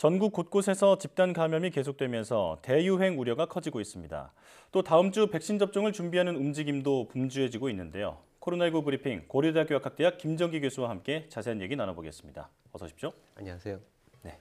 전국 곳곳에서 집단 감염이 계속되면서 대유행 우려가 커지고 있습니다. 또 다음 주 백신 접종을 준비하는 움직임도 분주해지고 있는데요. 코로나19 브리핑 고려대학교 약학대학 김정기 교수와 함께 자세한 얘기 나눠보겠습니다. 어서 오십시오. 안녕하세요. 네.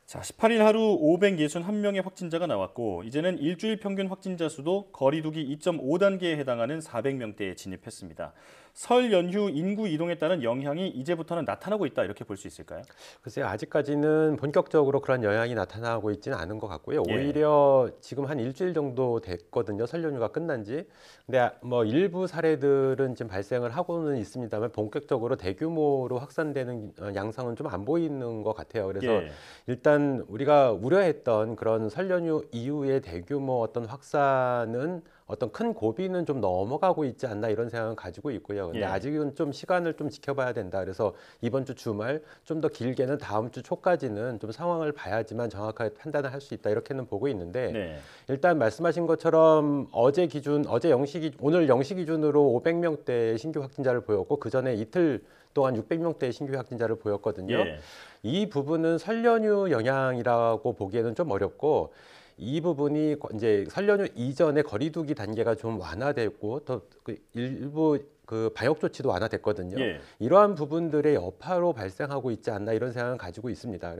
자, 18일 하루 561명의 확진자가 나왔고 이제는 일주일 평균 확진자 수도 거리 두기 2.5단계에 해당하는 400명대에 진입했습니다. 설 연휴 인구 이동에 따른 영향이 이제부터는 나타나고 있다 이렇게 볼 수 있을까요? 글쎄요, 아직까지는 본격적으로 그런 영향이 나타나고 있지는 않은 것 같고요. 예. 오히려 지금 한 일주일 정도 됐거든요. 설 연휴가 끝난 지. 근데 뭐 일부 사례들은 지금 발생을 하고는 있습니다만 본격적으로 대규모로 확산되는 양상은 좀 안 보이는 것 같아요. 그래서 예. 일단 우리가 우려했던 그런 설 연휴 이후의 대규모 어떤 확산은 어떤 큰 고비는 좀 넘어가고 있지 않나 이런 생각을 가지고 있고요. 근데 예. 아직은 좀 시간을 좀 지켜봐야 된다. 그래서 이번 주 주말 좀 더 길게는 다음 주 초까지는 좀 상황을 봐야지만 정확하게 판단을 할 수 있다. 이렇게는 보고 있는데 네. 일단 말씀하신 것처럼 어제 0시 오늘 0시 기준으로 500명대의 신규 확진자를 보였고 그 전에 이틀 동안 600명대의 신규 확진자를 보였거든요. 예. 이 부분은 설 연휴 영향이라고 보기에는 좀 어렵고 이 부분이 이제 설 연휴 이전에 거리두기 단계가 좀 완화됐고 또 일부 그 방역 조치도 완화됐거든요. 예. 이러한 부분들의 여파로 발생하고 있지 않나 이런 생각을 가지고 있습니다.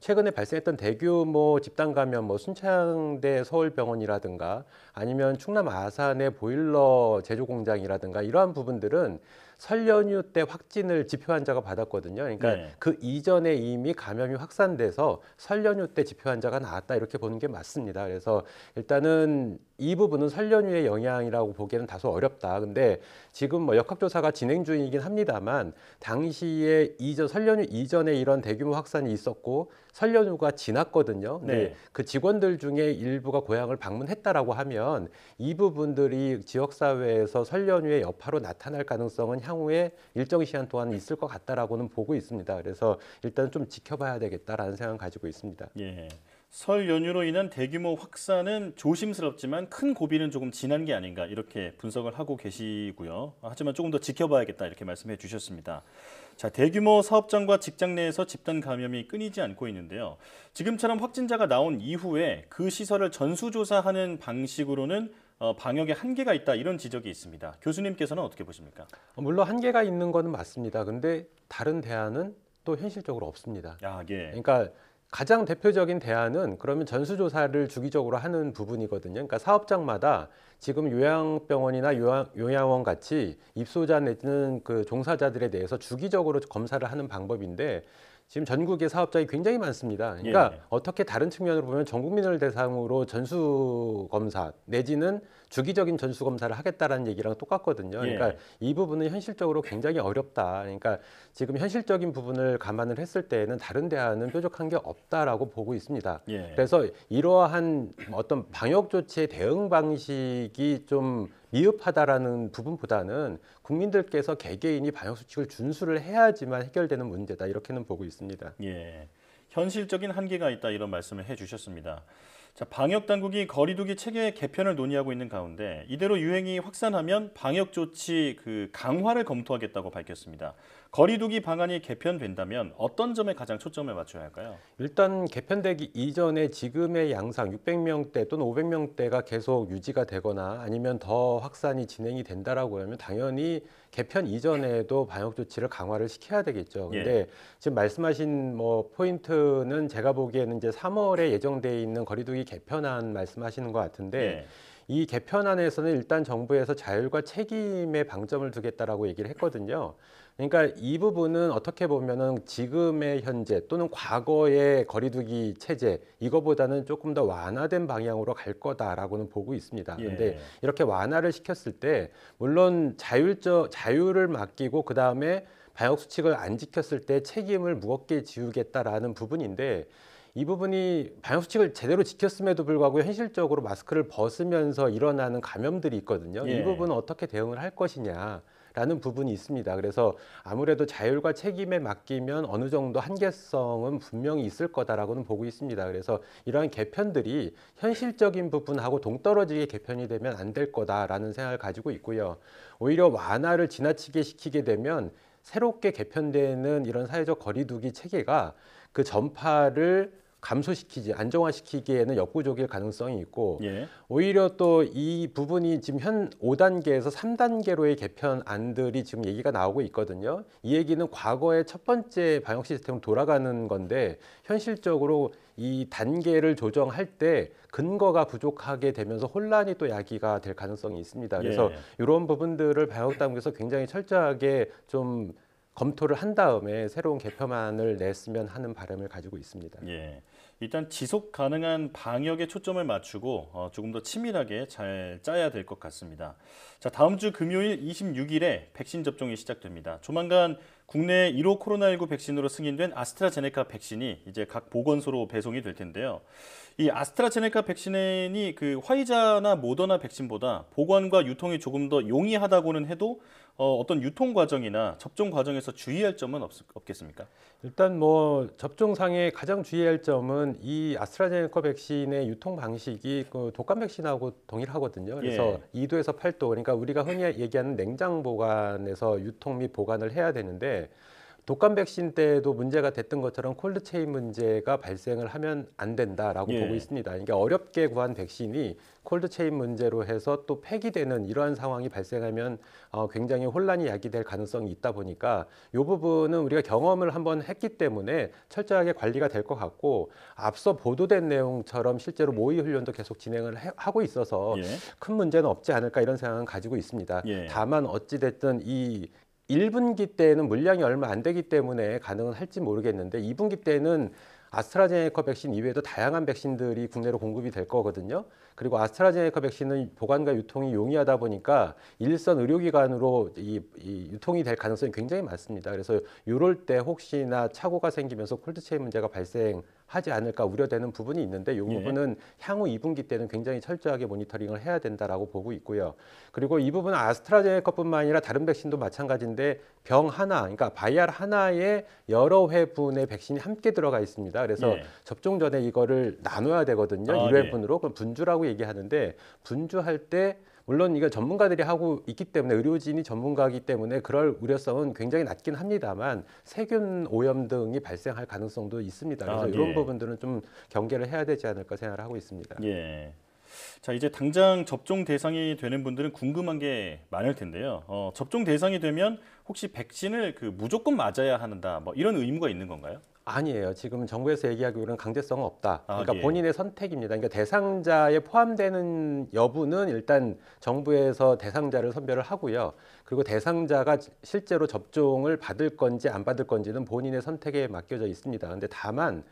최근에 발생했던 대규모 집단 감염, 뭐 순창대 서울병원이라든가 아니면 충남 아산의 보일러 제조 공장이라든가 이러한 부분들은 설 연휴 때 확진을 지표 환자가 받았거든요. 그러니까 네. 그 이전에 이미 감염이 확산돼서 설 연휴 때 지표 환자가 나왔다 이렇게 보는 게 맞습니다. 그래서 일단은 이 부분은 설 연휴의 영향이라고 보기에는 다소 어렵다. 근데 지금 뭐 역학조사가 진행 중이긴 합니다만 당시에 설 연휴 이전에 이런 대규모 확산이 있었고 설 연휴가 지났거든요. 근데 네. 그 직원들 중에 일부가 고향을 방문했다라고 하면 이 부분들이 지역사회에서 설 연휴의 여파로 나타날 가능성은 향후에 일정 시간 동안 있을 것 같다라고는 보고 있습니다. 그래서 일단 좀 지켜봐야 되겠다라는 생각을 가지고 있습니다. 예. 설 연휴로 인한 대규모 확산은 조심스럽지만 큰 고비는 조금 지난 게 아닌가 이렇게 분석을 하고 계시고요. 하지만 조금 더 지켜봐야겠다 이렇게 말씀해 주셨습니다. 자, 대규모 사업장과 직장 내에서 집단 감염이 끊이지 않고 있는데요. 지금처럼 확진자가 나온 이후에 그 시설을 전수조사하는 방식으로는 방역에 한계가 있다 이런 지적이 있습니다. 교수님께서는 어떻게 보십니까? 물론 한계가 있는 거는 맞습니다. 근데 다른 대안은 또 현실적으로 없습니다. 아, 예. 그러니까 가장 대표적인 대안은 그러면 전수조사를 주기적으로 하는 부분이거든요. 그러니까 사업장마다 지금 요양병원이나 요양원 같이 입소자 내지는 그 종사자들에 대해서 주기적으로 검사를 하는 방법인데 지금 전국에 사업장이 굉장히 많습니다. 그러니까 예. 어떻게 다른 측면으로 보면 전 국민을 대상으로 전수검사 내지는 주기적인 전수검사를 하겠다라는 얘기랑 똑같거든요. 그러니까 예. 이 부분은 현실적으로 굉장히 어렵다. 그러니까 지금 현실적인 부분을 감안을 했을 때에는 다른 대안은 뾰족한 게 없다라고 보고 있습니다. 예. 그래서 이러한 어떤 방역 조치의 대응 방식이 좀 미흡하다라는 부분보다는 국민들께서 개개인이 방역 수칙을 준수를 해야지만 해결되는 문제다 이렇게는 보고 있습니다. 예, 현실적인 한계가 있다 이런 말씀을 해주셨습니다. 자, 방역 당국이 거리두기 체계 개편을 논의하고 있는 가운데 이대로 유행이 확산하면 방역 조치 강화를 검토하겠다고 밝혔습니다. 거리두기 방안이 개편된다면 어떤 점에 가장 초점을 맞춰야 할까요? 일단 개편되기 이전에 지금의 양상 600명대 또는 500명대가 계속 유지가 되거나 아니면 더 확산이 진행이 된다라고 하면 당연히 개편 이전에도 방역 조치를 강화를 시켜야 되겠죠. 근데 예. 지금 말씀하신 뭐 포인트는 제가 보기에는 이제 3월에 예정돼 있는 거리두기 개편안 말씀하시는 것 같은데 예. 이 개편안에서는 일단 정부에서 자율과 책임에 방점을 두겠다라고 얘기를 했거든요. 그러니까 이 부분은 어떻게 보면은 지금의 현재 또는 과거의 거리두기 체제 이거보다는 조금 더 완화된 방향으로 갈 거다라고는 보고 있습니다. 그런데 예. 이렇게 완화를 시켰을 때 물론 자율을 맡기고 그 다음에 방역 수칙을 안 지켰을 때 책임을 무겁게 지우겠다라는 부분인데 이 부분이 방역 수칙을 제대로 지켰음에도 불구하고 현실적으로 마스크를 벗으면서 일어나는 감염들이 있거든요. 예. 이 부분은 어떻게 대응을 할 것이냐라는 부분이 있습니다. 그래서 아무래도 자율과 책임에 맡기면 어느 정도 한계성은 분명히 있을 거다라고는 보고 있습니다. 그래서 이러한 개편들이 현실적인 부분하고 동떨어지게 개편이 되면 안 될 거다라는 생각을 가지고 있고요. 오히려 완화를 지나치게 시키게 되면 새롭게 개편되는 이런 사회적 거리두기 체계가 그 전파를 감소시키지 안정화시키기에는 역부족일 가능성이 있고 예. 오히려 또 이 부분이 지금 현 5단계에서 3단계로의 개편안들이 지금 얘기가 나오고 있거든요. 이 얘기는 과거의 첫 번째 방역 시스템으로 돌아가는 건데 현실적으로 이 단계를 조정할 때 근거가 부족하게 되면서 혼란이 또 야기가 될 가능성이 있습니다. 그래서 예. 이런 부분들을 방역 당국에서 굉장히 철저하게 좀 검토를 한 다음에 새로운 개편안을 냈으면 하는 바람을 가지고 있습니다. 예. 일단 지속 가능한 방역에 초점을 맞추고 조금 더 치밀하게 잘 짜야 될 것 같습니다. 자, 다음 주 금요일 26일에 백신 접종이 시작됩니다. 조만간 국내 1호 코로나19 백신으로 승인된 아스트라제네카 백신이 이제 각 보건소로 배송이 될 텐데요. 이 아스트라제네카 백신이 그 화이자나 모더나 백신보다 보관과 유통이 조금 더 용이하다고는 해도 어떤 유통 과정이나 접종 과정에서 주의할 점은 없겠습니까? 일단 뭐 접종상에 가장 주의할 점은 이 아스트라제네카 백신의 유통 방식이 그 독감 백신하고 동일하거든요. 그래서 예. 2도에서 8도, 그러니까 우리가 흔히 얘기하는 냉장 보관에서 유통 및 보관을 해야 되는데 독감 백신 때도 문제가 됐던 것처럼 콜드체인 문제가 발생을 하면 안 된다라고 예. 보고 있습니다. 그러니까 어렵게 구한 백신이 콜드체인 문제로 해서 또 폐기되는 이러한 상황이 발생하면 굉장히 혼란이 야기될 가능성이 있다 보니까 이 부분은 우리가 경험을 한번 했기 때문에 철저하게 관리가 될 것 같고 앞서 보도된 내용처럼 실제로 모의 훈련도 계속 진행을 하고 있어서 예. 큰 문제는 없지 않을까 이런 생각은 가지고 있습니다. 예. 다만 어찌 됐든 이 1분기 때는 물량이 얼마 안 되기 때문에 가능은 할지 모르겠는데 2분기 때는 아스트라제네카 백신 이외에도 다양한 백신들이 국내로 공급이 될 거거든요. 그리고 아스트라제네카 백신은 보관과 유통이 용이하다 보니까 일선 의료기관으로 이 유통이 될 가능성이 굉장히 많습니다. 그래서 이럴 때 혹시나 착오가 생기면서 콜드체인 문제가 발생하지 않을까 우려되는 부분이 있는데 이 부분은 향후 2분기 때는 굉장히 철저하게 모니터링을 해야 된다라고 보고 있고요. 그리고 이 부분은 아스트라제네카뿐만 아니라 다른 백신도 마찬가지인데 병 하나, 그러니까 바이알 하나에 여러 회분의 백신이 함께 들어가 있습니다. 그래서 예. 접종 전에 이거를 나눠야 되거든요. 아, 1회분으로. 그럼 분주라고 얘기하는데 분주할 때 물론 이거 전문가들이 하고 있기 때문에 의료진이 전문가이기 때문에 그럴 우려성은 굉장히 낮긴 합니다만 세균 오염 등이 발생할 가능성도 있습니다. 그래서 이런 부분들은 좀 경계를 해야 되지 않을까 생각을 하고 있습니다. 예. 자, 이제 당장 접종 대상이 되는 분들은 궁금한 게 많을 텐데요. 접종 대상이 되면 혹시 백신을 무조건 맞아야 한다, 뭐 이런 의무가 있는 건가요? 아니에요. 지금 정부에서 얘기하기로는 강제성은 없다. 그러니까 예. 본인의 선택입니다. 그러니까 대상자에 포함되는 여부는 일단 정부에서 대상자를 선별을 하고요. 그리고 대상자가 실제로 접종을 받을 건지 안 받을 건지는 본인의 선택에 맡겨져 있습니다. 근데 다만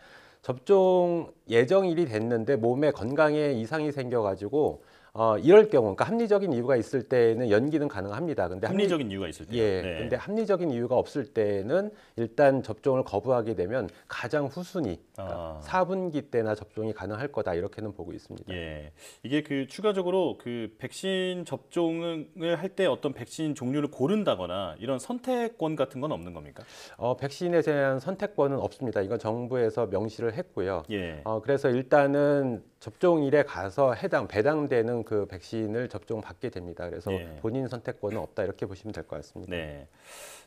접종 예정일이 됐는데 몸에 건강에 이상이 생겨가지고 이럴 경우, 그러니까 합리적인 이유가 있을 때는 연기는 가능합니다. 근데 합리적인 이유가 있을 때요. 예. 네. 근데 합리적인 이유가 없을 때는 일단 접종을 거부하게 되면 가장 후순위, 그러니까 4분기 때나 접종이 가능할 거다 이렇게는 보고 있습니다. 예. 이게 추가적으로 백신 접종을 할 때 어떤 백신 종류를 고른다거나 이런 선택권 같은 건 없는 겁니까? 백신에 대한 선택권은 없습니다. 이건 정부에서 명시를 했고요. 예. 그래서 일단은 접종일에 가서 배당되는 그 백신을 접종받게 됩니다. 그래서 예. 본인 선택권은 없다 이렇게 보시면 될 것 같습니다. 네.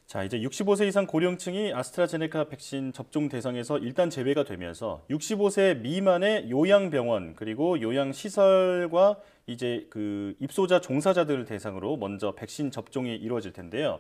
자, 이제 65세 이상 고령층이 아스트라제네카 백신 접종 대상에서 일단 제외가 되면서 65세 미만의 요양병원 그리고 요양시설과 이제 입소자 종사자들을 대상으로 먼저 백신 접종이 이루어질 텐데요.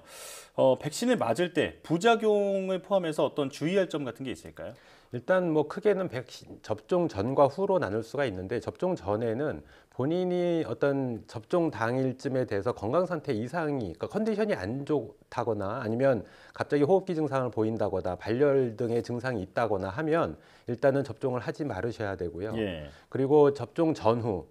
백신을 맞을 때 부작용을 포함해서 어떤 주의할 점 같은 게 있을까요? 일단 뭐 크게는 백신 접종 전과 후로 나눌 수가 있는데 접종 전에는 본인이 어떤 접종 당일쯤에 대해서 건강 상태 이상이, 그러니까 컨디션이 안 좋다거나 아니면 갑자기 호흡기 증상을 보인다거나 발열 등의 증상이 있다거나 하면 일단은 접종을 하지 말으셔야 되고요. 예. 그리고 접종 전후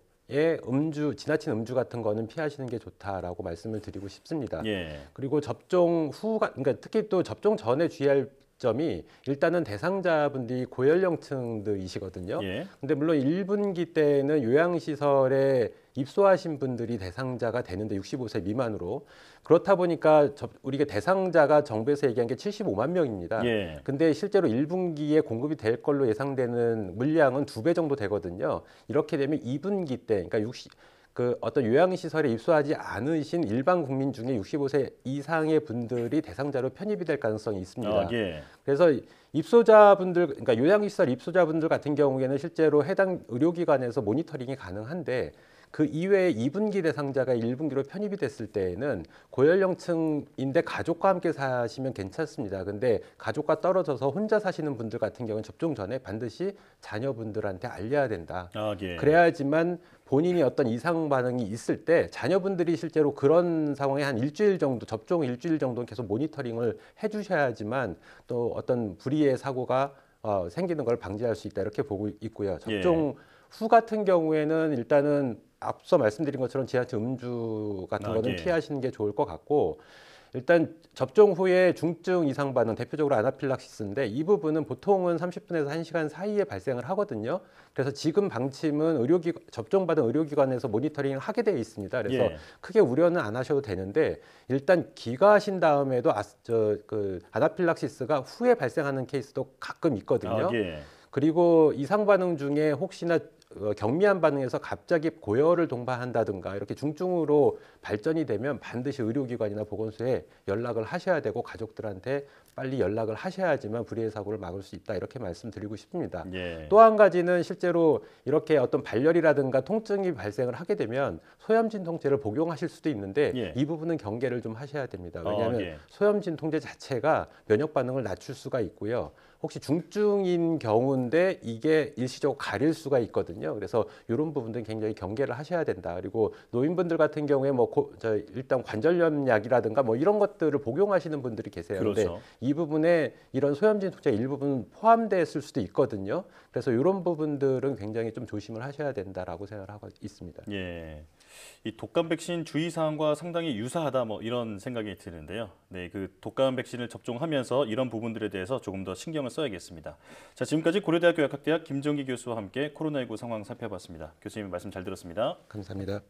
지나친 음주 같은 거는 피하시는 게 좋다라고 말씀을 드리고 싶습니다. 예. 그리고 접종 후가, 그러니까 특히 또 접종 전에 주의할 점이 일단은 대상자분들이 고연령층들이시거든요. 예. 근데 물론 1분기 때는 요양시설에 입소하신 분들이 대상자가 되는데 65세 미만으로 그렇다 보니까 우리가 대상자가 정부에서 얘기한 게 75만 명입니다. 예. 근데 실제로 1분기에 공급이 될 걸로 예상되는 물량은 2배 정도 되거든요. 이렇게 되면 2분기 때, 그러니까 그 어떤 요양시설에 입소하지 않으신 일반 국민 중에 65세 이상의 분들이 대상자로 편입이 될 가능성이 있습니다. 아, 예. 그래서 입소자분들, 그러니까 요양시설 입소자분들 같은 경우에는 실제로 해당 의료기관에서 모니터링이 가능한데 그 이외에 2분기 대상자가 1분기로 편입이 됐을 때에는 고연령층인데 가족과 함께 사시면 괜찮습니다. 근데 가족과 떨어져서 혼자 사시는 분들 같은 경우는 접종 전에 반드시 자녀분들한테 알려야 된다. 아, 예. 그래야지만 본인이 어떤 이상 반응이 있을 때 자녀분들이 실제로 그런 상황에 한 일주일 정도, 접종 일주일 정도는 계속 모니터링을 해주셔야지만 또 어떤 불의의 사고가 생기는 걸 방지할 수 있다 이렇게 보고 있고요. 접종 후 같은 경우에는 일단은 앞서 말씀드린 것처럼 지하철 음주 같은 거는 예. 피하시는 게 좋을 것 같고, 일단 접종 후에 중증 이상 반응, 대표적으로 아나필락시스인데 이 부분은 보통은 30분에서 1시간 사이에 발생을 하거든요. 그래서 지금 방침은 접종받은 의료기관에서 모니터링을 하게 되어 있습니다. 그래서 예. 크게 우려는 안 하셔도 되는데, 일단 귀가하신 다음에도 아나필락시스가 후에 발생하는 케이스도 가끔 있거든요. 아, 예. 그리고 이상 반응 중에 혹시나 경미한 반응에서 갑자기 고열을 동반한다든가 이렇게 중증으로 발전이 되면 반드시 의료기관이나 보건소에 연락을 하셔야 되고 가족들한테 빨리 연락을 하셔야지만 불의의 사고를 막을 수 있다 이렇게 말씀드리고 싶습니다. 예. 또 한 가지는 실제로 이렇게 어떤 발열이라든가 통증이 발생을 하게 되면 소염진통제를 복용하실 수도 있는데 예. 이 부분은 경계를 좀 하셔야 됩니다. 왜냐하면 예. 소염진통제 자체가 면역 반응을 낮출 수가 있고요. 혹시 중증인 경우인데 이게 일시적으로 가릴 수가 있거든요. 그래서 이런 부분들은 굉장히 경계를 하셔야 된다. 그리고 노인분들 같은 경우에 일단 관절염 약이라든가 이런 것들을 복용하시는 분들이 계세요. 그렇죠. 근데 이 부분에 이런 소염진통제 일부분 포함됐을 수도 있거든요. 그래서 이런 부분들은 굉장히 좀 조심을 하셔야 된다라고 생각을 하고 있습니다. 예. 이 독감 백신 주의 사항과 상당히 유사하다 이런 생각이 드는데요. 네, 그 독감 백신을 접종하면서 이런 부분들에 대해서 조금 더 신경을 써야겠습니다. 자, 지금까지 고려대학교 약학대학 김정기 교수와 함께 코로나19 상황 살펴봤습니다. 교수님 말씀 잘 들었습니다. 감사합니다.